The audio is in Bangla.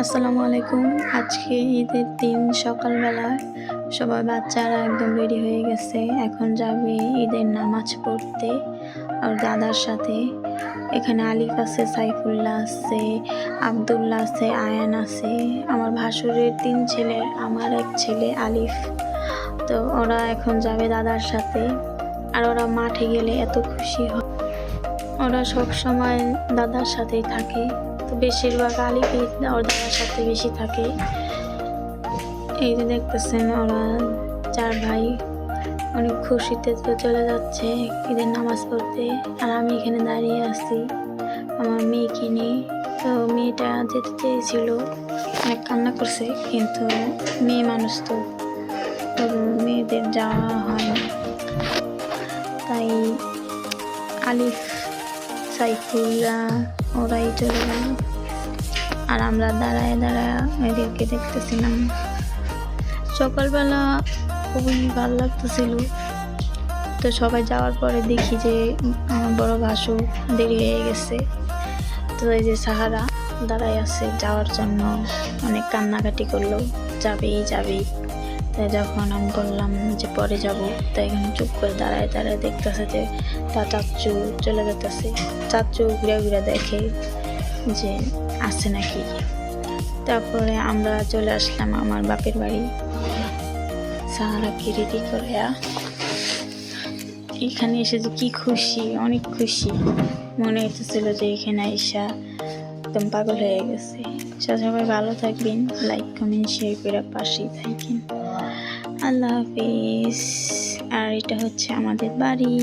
আসসালামু আলাইকুম। আজকে ঈদের দিন সকালবেলা সবাই বাচ্চারা একদম রেডি হয়ে গেছে। এখন যাবে ঈদের নামাজ পড়তে আর দাদার সাথে। এখানে আলিফ আছে, সাইফুল্লাহ আছে, আবদুল্লাহ আছে, আয়ান আছে, আমার ভাসুরের 3 ছেলে, আমার এক ছেলে আলিফ। তো ওরা এখন যাবে দাদার সাথে। আর ওরা মাঠে গেলে এত খুশি হয়। ওরা সব সময় দাদার সাথেই থাকে। তো বেশিরভাগ আলিফই ওর দাদার সাথে বেশি থাকে। এই যে দেখতেছেন ওরা 4 ভাই অনেক খুশিতে তো চলে যাচ্ছে ঈদের নামাজ পড়তে। আর আমি এখানে দাঁড়িয়ে আছি আমার মেয়েকে নিয়ে। তো মেয়েটা যেতে চেয়েছিল, অনেক কান্না করছে, কিন্তু মেয়ে মানুষ তো মেয়েদের যাওয়া হয় না। তাই আলিফ, সাইফুল্লাহ ওরাই চলে গেল। আর আমরা দাঁড়ায় এদেরকে দেখতেছিলাম। সকালবেলা খুবই ভালো লাগতেছিল। তো সবাই যাওয়ার পরে দেখি যে আমার বড় ভাসু দেরি হয়ে গেছে। তো এই যে সাহারা দাঁড়ায় আছে যাওয়ার জন্য, অনেক কান্নাকাটি করলো, যাবেই। তাই যখন আমি বললাম যে পরে যাব, তাই এখানে চুপ করে দাঁড়ায় দেখতেছে যে তার চাচ্চু চলে যেতেছে। চাচ্চু ঘুরে দেখে যে আছে নাকি। তারপরে আমরা চলে আসলাম আমার বাপের বাড়ি। সাহারাকে রেডি করে এখানে এসে যে কি খুশি, অনেক খুশি মনে হইতেছিল যে এখানে আইসা একদম পাগল হয়ে গেছে। সবাই ভালো থাকবেন, লাইক কমেন্ট শেয়ার করে পাশেই থাকেন। আল্লাহ হাফিজ। আর এটা হচ্ছে আমাদের বাড়ি।